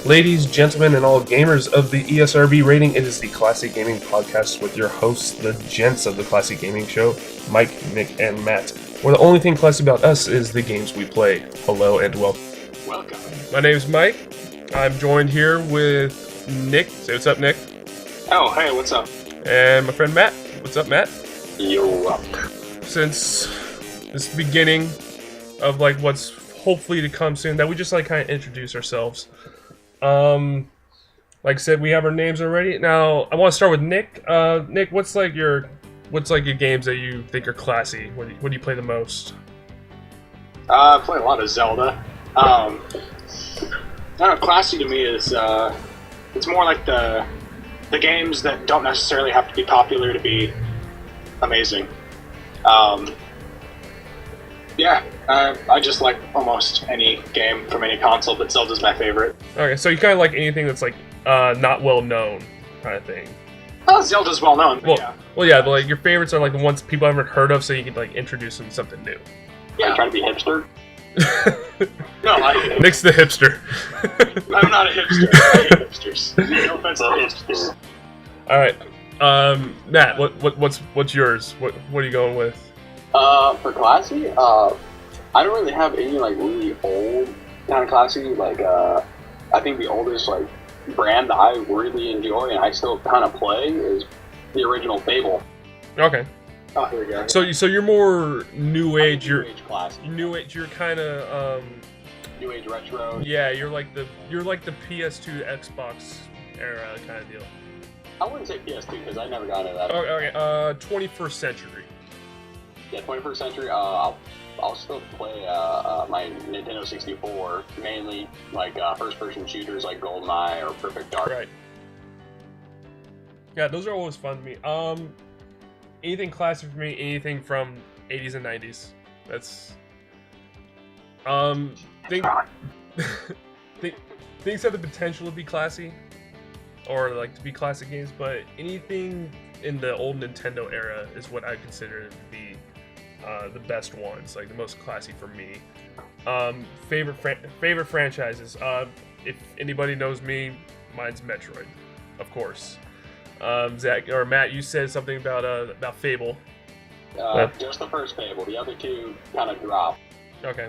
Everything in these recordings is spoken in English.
Ladies, gentlemen, and all gamers of the ESRB rating, it is the Classic Gaming Podcast with your hosts, the Gents of the Classic Gaming Show, Mike, Nick, and Matt, where the only thing classy about us is the games we play. Hello and welcome. Welcome. My name's Mike. I'm joined here with Nick. Say what's up, Nick. Oh, hey, what's up? And my friend Matt. What's up, Matt? Yo up. Since this beginning of what's hopefully to come soon, that we just kind of introduce ourselves. Like I said, we have our names already. Now, I want to start with Nick. Nick, what's your games that you think are classy? What do you play the most? I play a lot of Zelda. I don't know, classy to me is it's more like the games that don't necessarily have to be popular to be amazing. I just like almost any game from any console, but Zelda's my favorite. Okay, so you kind of like anything that's not well known kind of thing. Oh, Zelda's well known. But your favorites are the ones people haven't heard of, so you can introduce them to something new. Yeah, I'm trying to be hipster. No, Nick's the hipster. I'm not a hipster. I hate hipsters. No offense to hipsters. All right, Matt, what's yours? What are you going with? For classy, I don't really have any really old kind of classy. I think the oldest brand that I really enjoy and I still kind of play is the original Fable. Okay. Oh, here we go. So you're more new age. New age classy. New age. You're kind of New age retro. Yeah, you're like the PS2 Xbox era kind of deal. I wouldn't say PS2 because I never got into that. Okay. 21st century. Yeah, 21st century. I'll still play my Nintendo 64, mainly first-person shooters like GoldenEye or Perfect Dark. Right. Yeah, those are always fun to me. Anything classic for me, anything from 80s and 90s. That's things have the potential to be classy, or to be classic games, but anything in the old Nintendo era is what I consider to be the best ones, the most classy for me. Favorite franchises. If anybody knows me, mine's Metroid, of course. Zach or Matt, you said something about Fable. Just the first Fable. The other two kind of dropped. Okay.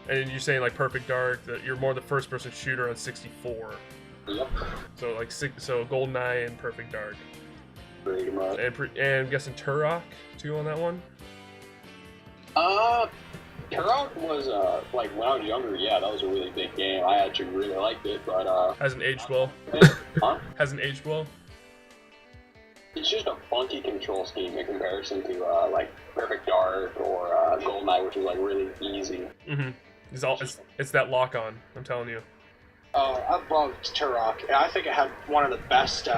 And you're saying Perfect Dark, that you're more the first-person shooter on 64. Yep. So so GoldenEye and Perfect Dark. Pretty much. And I'm guessing Turok too on that one. Turok was when I was younger. Yeah, that was a really big game. I actually really liked it, but hasn't aged well. Huh? Hasn't aged well. It's just a funky control scheme in comparison to Perfect Dark or GoldenEye, which was really easy. Mm-hmm. It's that lock on. I'm telling you. Oh, I loved Turok. I think it had one of the best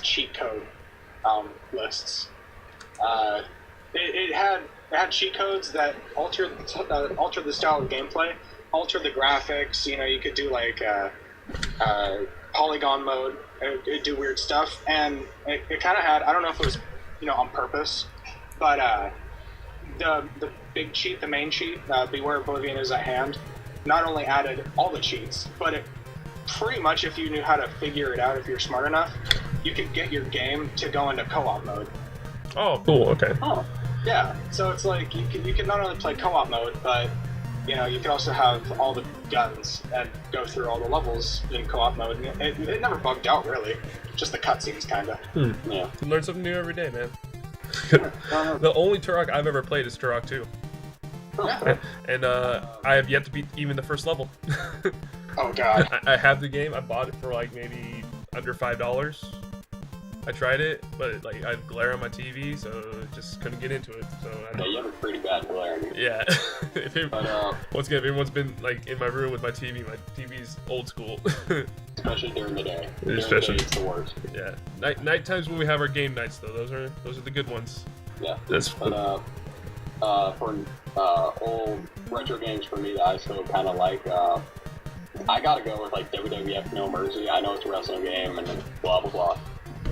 cheat code lists. It had cheat codes that altered the style of gameplay, altered the graphics. You could do polygon mode. It'd do weird stuff, and it kind of had, I don't know if it was on purpose, but the big cheat, the main cheat, Beware Oblivion is at hand, not only added all the cheats, but it pretty much, if you knew how to figure it out, if you're smart enough, you could get your game to go into co-op mode. Oh, cool. Okay. Oh, yeah. So it's you can not only play co-op mode, but you can also have all the guns and go through all the levels in co-op mode. It never bugged out really, just the cutscenes kinda. Yeah. You learn something new every day, man. The only Turok I've ever played is Turok 2. Yeah. And I have yet to beat even the first level. Oh god. I have the game. I bought it for maybe under $5. I tried it, but I had glare on my TV, so just couldn't get into it. So You have a pretty bad glare. Yeah. But, once again, if everyone's been in my room with my TV. My TV's old school. especially during the day. Especially. During the day, it's the worst. Yeah. Night times when we have our game nights though. Those are the good ones. Yeah. That's But for old retro games for me that I still kind of like, I gotta go with WWF No Mercy. I know it's a wrestling game and blah blah blah.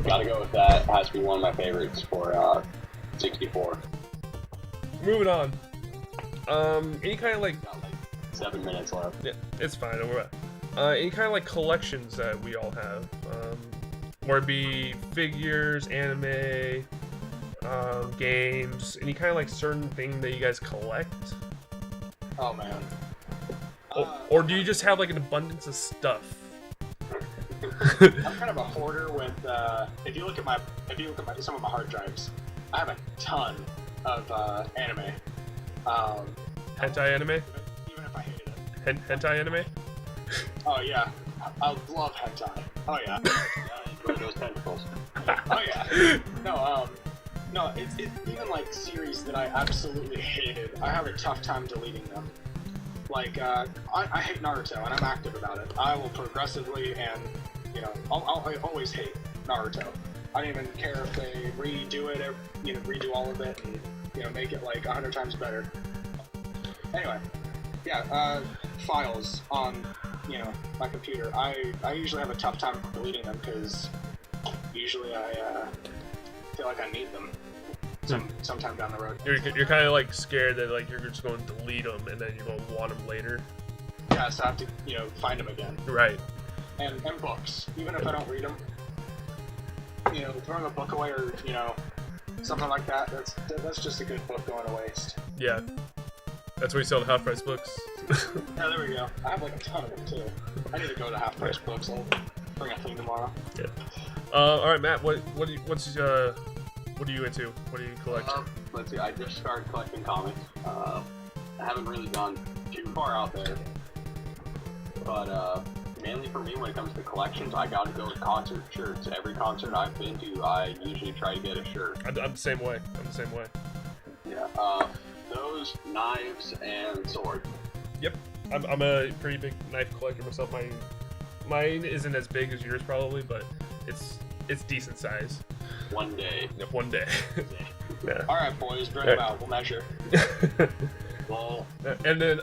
Gotta go with that. It has to be one of my favorites for 64. Moving on. Any kind of Got 7 minutes left. Yeah, it's fine. Don't worry about any kind of like collections that we all have, or it be figures, anime, games, any kind of like certain thing that you guys collect, Oh man. or do you just have like an abundance of stuff? I'm kind of a hoarder with. If you look at some of my hard drives, I have a ton of anime. Hentai anime? Even if I hated it. Hentai anime? Oh yeah, I love hentai. Oh yeah. Enjoy those tentacles. Oh yeah. No, it's even like series that I absolutely hated. I have a tough time deleting them. Like, I hate Naruto, and I'm active about it. I will progressively, and I always hate Naruto. I don't even care if they redo it, or, redo all of it, and make it like 100 times better. Anyway, yeah, files on my computer. I usually have a tough time deleting them because usually I feel like I need them sometime down the road. You're kind of like scared that like you're just going to delete them and then you're going to want them later. Yeah, so I have to find them again. Right. And books, even if I don't read them, throwing a book away or something like that. That's just a good book going to waste. Yeah. That's where you sell the half price books. Yeah, there we go. I have like a ton of them too. I need to go to half price books. I'll bring a thing tomorrow. Yeah. All right, Matt. What are you into? What do you collect? Let's see. I just started collecting comics. I haven't really gone too far out there, but mainly for me, when it comes to collections, I gotta go with concert shirts. Every concert I've been to, I usually try to get a shirt. I'm the same way. Yeah. Those, knives, and swords. Yep. I'm a pretty big knife collector myself. Mine isn't as big as yours probably, but it's decent size. One day. Yep, one day. Yeah. All right, boys, bring them out. We'll measure. Well, and then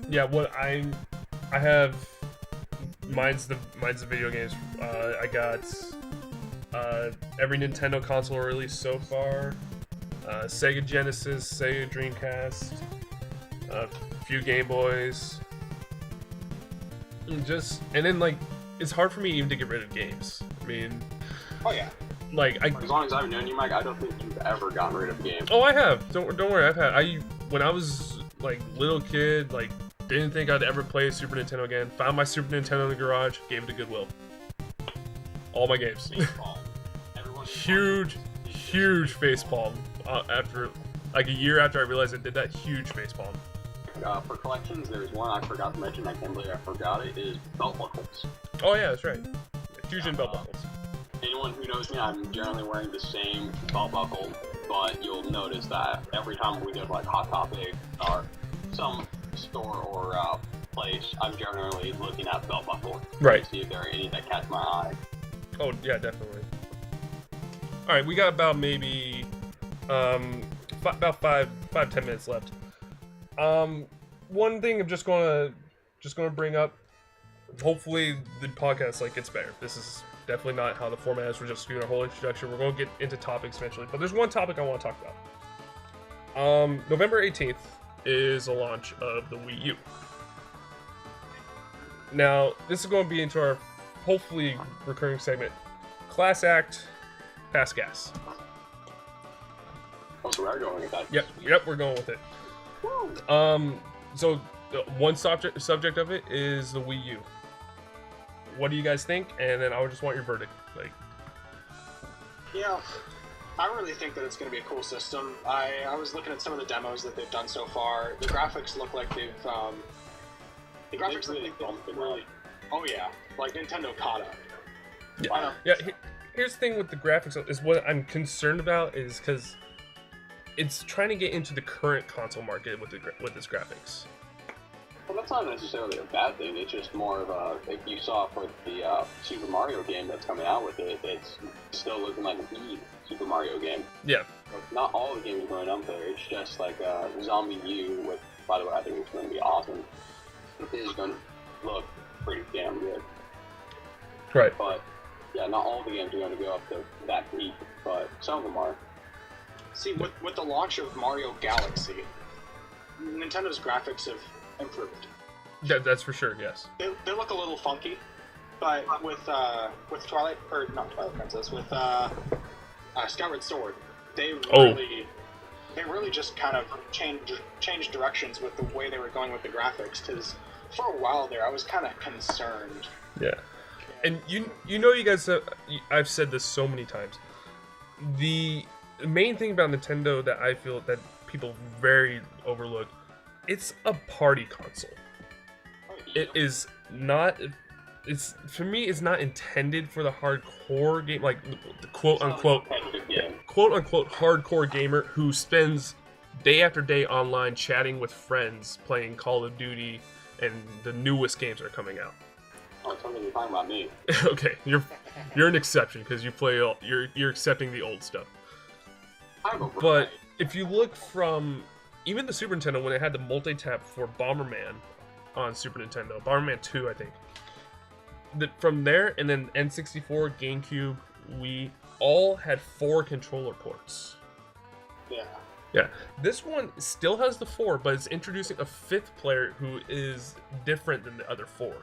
yeah, what I have, mine's the video games. I got every Nintendo console released so far. Sega Genesis, Sega Dreamcast, a few Game Boys. And then like it's hard for me even to get rid of games. I mean, oh yeah. Like as long as I've known you, Mike, I don't think you've ever gotten rid of games. Oh, I have. Don't worry. When I was like little kid, like didn't think I'd ever play Super Nintendo again. Found my Super Nintendo in the garage, gave it to Goodwill. All my games. Huge facepalm. After like a year after I realized I did that, huge facepalm. For collections, there's one I forgot to mention. I can't believe I forgot it. Is belt buckles. Oh yeah, that's right. Fusion belt buckles. Anyone who knows me, I'm generally wearing the same belt buckle, but you'll notice that every time we go to like Hot Topic or some store or place, I'm generally looking at belt buckles to see if there are any that catch my eye. Oh yeah, definitely. All right, we got about maybe about 5-10 minutes left. One thing I'm just gonna bring up. Hopefully the podcast like gets better. This is definitely not how the format is. We're just doing a whole introduction. We're going to get into topics eventually, but there's one topic I want to talk about. November 18th is the launch of the Wii U. Now, this is going to be into our hopefully recurring segment, Class Act, Pass Gas. Oh, so we're going with that. Yep, we're going with it. Woo. So one subject of it is the Wii U. What do you guys think? And then I would just want your verdict. Like, yeah, I really think that it's going to be a cool system. I was looking at some of the demos that they've done so far. The graphics look like they've oh yeah, like Nintendo caught up. Yeah. Here's the thing with the graphics is what I'm concerned about is because it's trying to get into the current console market with its graphics. Well, that's not necessarily a bad thing. It's just more of a, if you saw for the Super Mario game that's coming out with it, it's still looking like a Wii Super Mario game. Yeah. Not all the games are going up there. It's just like Zombie U, which, by the way, I think it's going to be awesome. It is going to look pretty damn good. Right. But, yeah, not all the games are going to go up to that peak, but some of them are. See, with the launch of Mario Galaxy, Nintendo's graphics have improved. That's for sure. Yes. They look a little funky, but with Twilight, or not Twilight Princess, with Skyward Sword, they really just kind of changed directions with the way they were going with the graphics. Because for a while there, I was kind of concerned. Yeah. And you guys, I've said this so many times. The main thing about Nintendo that I feel that people very overlook, it's a party console. It is not. It's for me. It's not intended for the hardcore game, like the quote unquote hardcore gamer who spends day after day online chatting with friends, playing Call of Duty, and the newest games are coming out. Oh, something you're talking about me. Okay, you're an exception because you play. You're accepting the old stuff. But if you look from even the Super Nintendo when it had the multi-tap for Bomberman on Super Nintendo, Bomberman 2, I think. From there, and then N64, GameCube, Wii, all had 4 controller ports. Yeah. Yeah. This one still has the 4, but it's introducing a 5th player who is different than the other 4.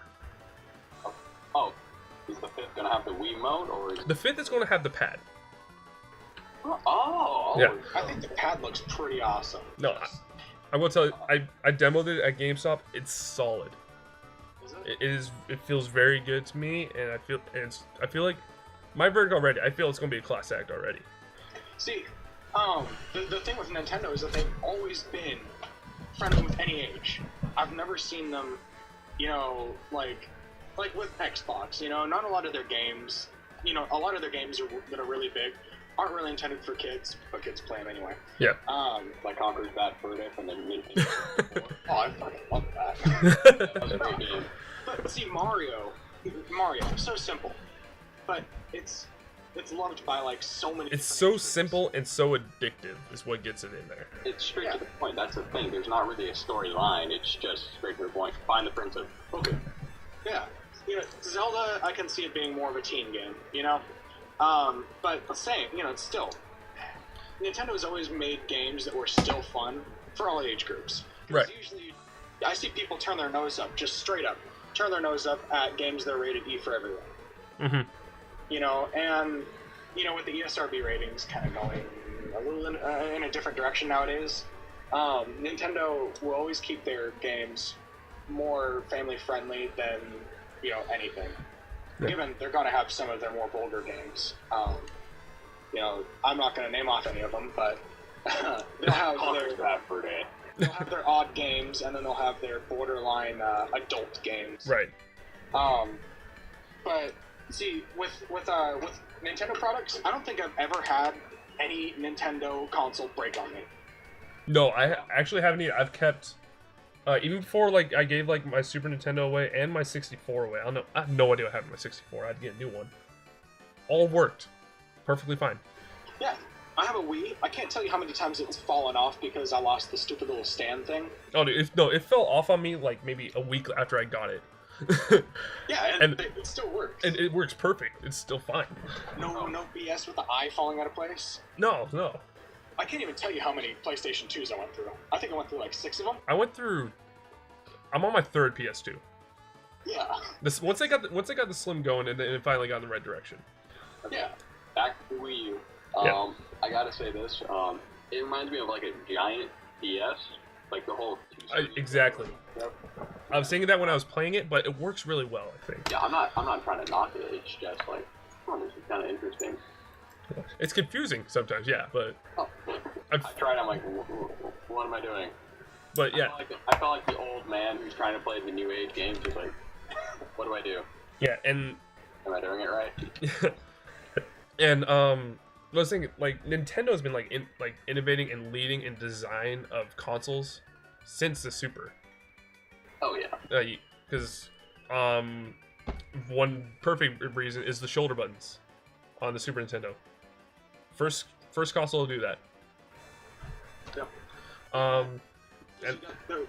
Oh, is the 5th gonna have the Wii mode, or is The 5th is going to have the pad. Oh, Yeah. I think the pad looks pretty awesome. No, I will tell you, I demoed it at GameStop. It's solid. Is it? It is. It feels very good to me, and I feel like my verdict already. I feel it's going to be a class act already. See, the thing with Nintendo is that they've always been friendly with any age. I've never seen them, like with Xbox. Not a lot of their games. A lot of their games that are really big aren't really intended for kids, but kids play them anyway. Yeah. like Conker's Bad Fur Day from the Nintendo 64. Oh, I fucking love that. That was a great game. But see, Mario, so simple, but it's loved by like so many. It's different so age groups. simple and so addictive is what gets it in there. It's straight to the point. That's the thing. There's not really a storyline. It's just straight to the point. Find the princess. Okay. Yeah. Zelda, I can see it being more of a teen game, but the same, it's still, Nintendo's always made games that were still fun for all age groups. Right. Usually, I see people turn their nose up, just straight up, turn their nose up at games that are rated E for everyone. Mm-hmm. And, with the ESRB ratings kind of going a little in a different direction nowadays, Nintendo will always keep their games more family friendly than anything. Yeah. Given they're going to have some of their more vulgar games. I'm not going to name off any of them, but they'll have Conker's Bad Fur Day. they'll have their odd games, and then they'll have their borderline adult games. Right. But see, with Nintendo products, I don't think I've ever had any Nintendo console break on me. No, I actually haven't either. I've kept even before I gave my Super Nintendo away and my 64 away. I have no idea what happened to my 64. I had to get a new one. All worked perfectly fine. Yeah, I have a Wii. I can't tell you how many times it's fallen off because I lost the stupid little stand thing. Oh, dude, it fell off on me maybe a week after I got it. Yeah, and it still works. And it works perfect. It's still fine. No BS with the eye falling out of place. No. I can't even tell you how many PlayStation 2s I went through. I think I went through 6 of them. I'm on my 3rd PS2. Yeah. Once I got the Slim going, and then it finally got in the right direction. Okay. Yeah. Back to the Wii U. Yeah. I gotta say this. It reminds me of a giant DS. The whole. Exactly. Yep. I was thinking that when I was playing it, but it works really well, I think. Yeah, I'm not trying to knock it. It's just this is kind of interesting. It's confusing sometimes, yeah, but Oh. I tried. I'm like, what am I doing? But yeah, I felt like the old man who's trying to play the new age games. Just what do I do? yeah, and Am I doing it right? and I was thinking Nintendo's been innovating and leading in design of consoles since the Super. Oh yeah. Because one perfect reason is the shoulder buttons on the Super Nintendo. First console to do that. Yep. And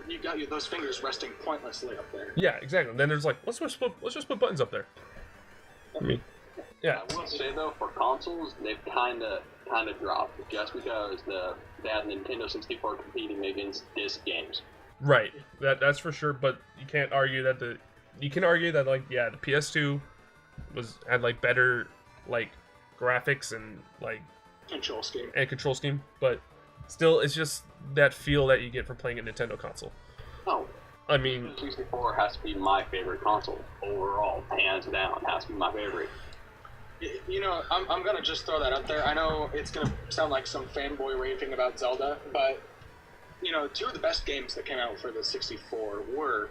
you got those fingers resting pointlessly up there. yeah, exactly. And then there's let's just put buttons up there. Yeah. I will say though, for consoles, they've kind of dropped just because they have Nintendo 64 competing against disc games. Right. That's for sure. But you can't argue that you can argue that like the PS2 had like better like graphics and like Control scheme. control scheme, but still it's just that feel that you get from playing a Nintendo console. Oh, I mean, 64 has to be my favorite console overall, hands down. Has to be my favorite. You know, I'm gonna just throw that out there. I know it's gonna sound like some fanboy raving about Zelda, but you know, two of the best games that came out for the 64 were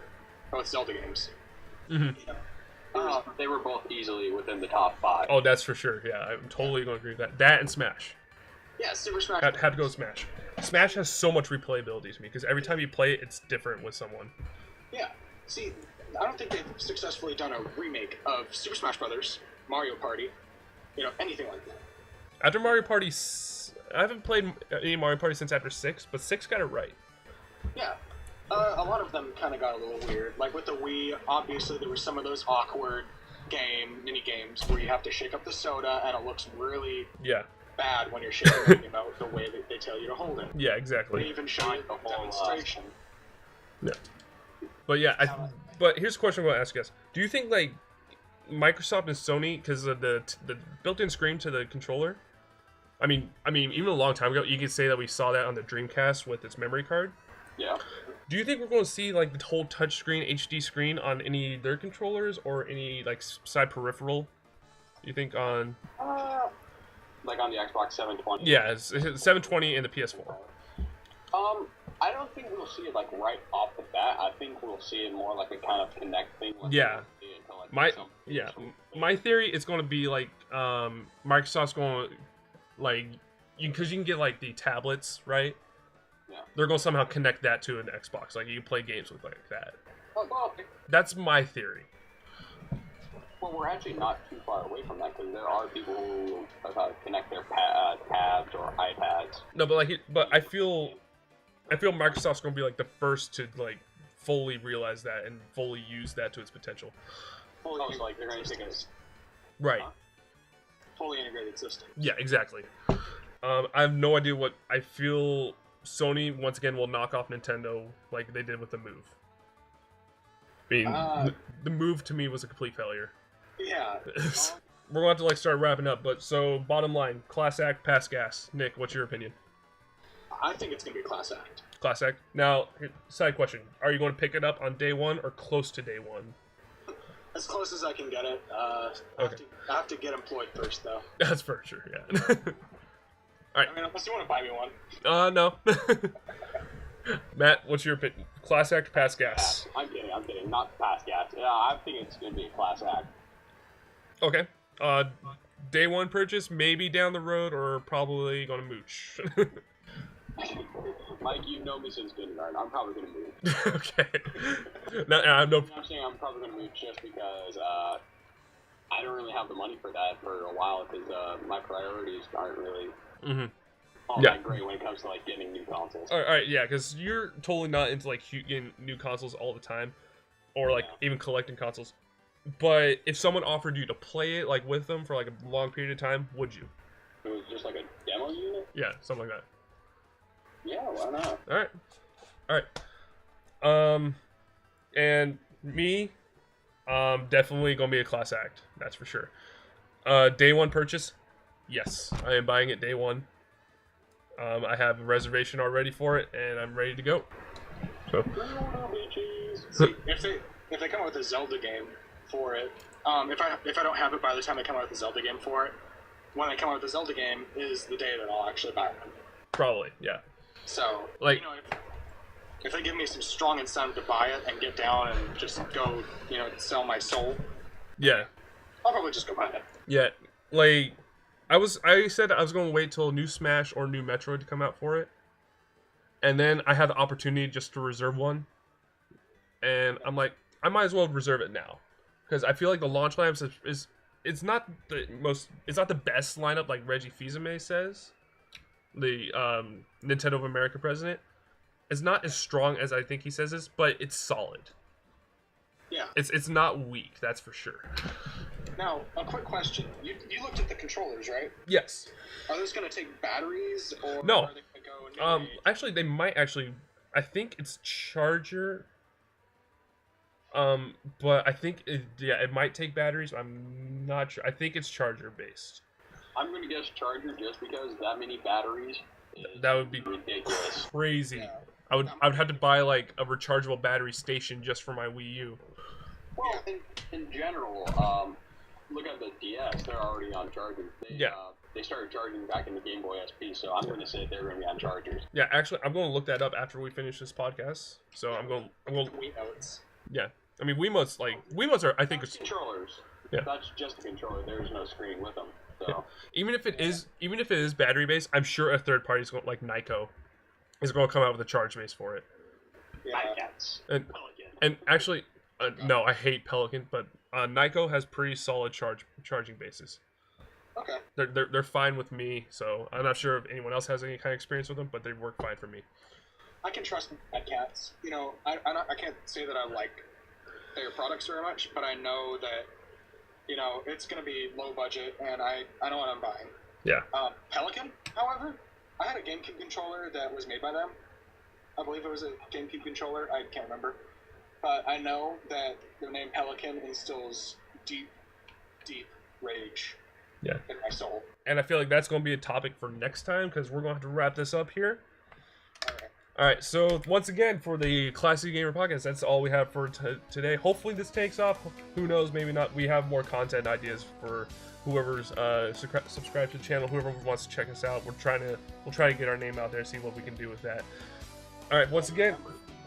both Zelda games. mhm. You know, They were both easily within the top 5. Oh, that's for sure. Yeah, I'm totally going to agree with that. That and Smash. yeah, Super Smash. Had to go with Smash. Smash has so much replayability to me because every time you play it, it's different with someone. Yeah. See, I don't think they've successfully done a remake of Super Smash Brothers, Mario Party, you know, anything like that. After Mario Party, I haven't played any Mario Party since after 6, but 6 got it right. Yeah. A lot of them kind of got a little weird. Like with the Wii, obviously there were some of those awkward mini games where you have to shake up the soda and it looks really Yeah. bad when you're shaking it out the way that they tell you to hold it. Yeah, They exactly. even show you the demonstration. Yeah. But yeah, but here's a question I'm going to ask you guys. Do you think like Microsoft and Sony, because of the built-in screen to the controller? I mean, even a long time ago, you could say that we saw that on the Dreamcast with its memory card. Yeah. Do you think we're going to see like the whole touchscreen HD screen on any of their controllers or any like side peripheral? You think on? Like on the Xbox 720. Yeah, it's 720 and the PS4. I don't think we'll see it like right off the bat. I think we'll see it more like a kind of Connect thing. Like Yeah. Like My theory is going to be like Microsoft's going to like because you can get like the tablets, right? Yeah. They're going to somehow connect that to an Xbox. Like you can play games with like that. Oh, well, That's my theory. well, we're actually not too far away from that because there are people who connect their tabs or iPads. No, but I feel Microsoft's going to be like the first to like fully realize that and fully use that to its potential. Fully So like they're going to take us. Right. fully integrated system. Yeah, exactly. I have no idea what I feel. Sony once again will knock off Nintendo like they did with the Move. I mean, the Move to me was a complete failure. Yeah. We're going to have to like start wrapping up, but so bottom line, class act, pass gas. Nick, what's your opinion? I think it's going to be a class act. Class act. Now, side question: are you going to pick it up on day one or close to day one? As close as I can get it. Okay. I have to get employed first, though. That's for sure. Yeah. I mean, unless you want to buy me one. No. Matt, what's your opinion? Class act, pass gas. I'm kidding. Not pass gas. Yeah, I think it's going to be a class act. Okay. Day one purchase, maybe down the road, or probably gonna mooch. Mike, you know me since kindergarten. I'm probably going to move. Okay. No, no. I'm saying I'm probably going to move just because I don't really have the money for that for a while because my priorities aren't really all that great when it comes to like getting new consoles. All right, yeah, because you're totally not into like getting new consoles all the time, or like even collecting consoles. But if someone offered you to play it like with them for like a long period of time, would you? It was just like a demo unit? Yeah, something like that. Yeah, why not? All right. And me, definitely gonna be a class act. That's for sure. Day one purchase, yes, I am buying it day one. I have a reservation already for it, and I'm ready to go. So. See, if they come out with a Zelda game for it, if I don't have it by the time they come out with a Zelda game for it, when they come out with a Zelda game is the day that I'll actually buy them. Probably, yeah. So, like, you know, if they give me some strong incentive to buy it and get down and just go, you know, sell my soul, yeah, I'll probably just go buy it. Yeah, like, I said I was going to wait till new Smash or new Metroid to come out for it, and then I had the opportunity just to reserve one, and I'm like, I might as well reserve it now, because I feel like the launch lineup is it's not the best lineup like Reggie Fils-Aimé says, the Nintendo of America president. It's not as strong as I think he says this, but it's solid. Yeah. It's not weak, that's for sure. Now, a quick question. You looked at the controllers, right? Yes. Are those going to take batteries, or No. are they going to go Actually, they might actually I think it's Charger. But I think it might take batteries. I'm not sure. I think it's Charger based. I'm gonna guess Charger just because that many batteries. That would be ridiculous. crazy. Yeah. I would have to buy like a rechargeable battery station just for my Wii U. Well, in general, look at the DS. They're already on chargers. They started charging back in the Game Boy SP, so I'm going to say they're going to be on chargers. Yeah, actually, I'm going to look that up after we finish this podcast. So I'm going. Wii notes. Yeah, I mean Wiimotes are. I think it's controllers. Yeah. That's just a controller. There's no screen with them. So yeah. Even if it is battery based, I'm sure a third party is going like Nyko is going to come out with a charge base for it. Yeah. And actually, no, I hate Pelican, but Nyko has pretty solid charging bases. Okay. They're fine with me, so I'm not sure if anyone else has any kind of experience with them, but they work fine for me. I can trust Mad Cats. You know, I can't say that I like their products very much, but I know that, you know, it's going to be low budget, and I know what I'm buying. Yeah. Pelican, however, I had a GameCube controller that was made by them. I believe it was a GameCube controller. I can't remember. But I know that the name Pelican instills deep, deep rage in my soul. And I feel like that's going to be a topic for next time, because we're going to have to wrap this up here. All right, so once again, for the Classic Gamer Podcast, that's all we have for today. Hopefully this takes off. Who knows, maybe not. We have more content ideas for whoever's subscribed to the channel, whoever wants to check us out. We'll try to get our name out there, see what we can do with that. All right, once again,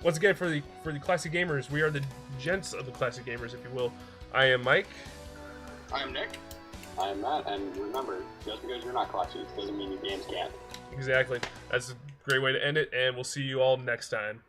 for the Classic Gamers, we are the Gents of the Classic Gamers, if you will. I am Mike. I am Nick. I am Matt, and remember, just because you're not classic doesn't mean your games can't. Exactly. That's a great way to end it, and we'll see you all next time.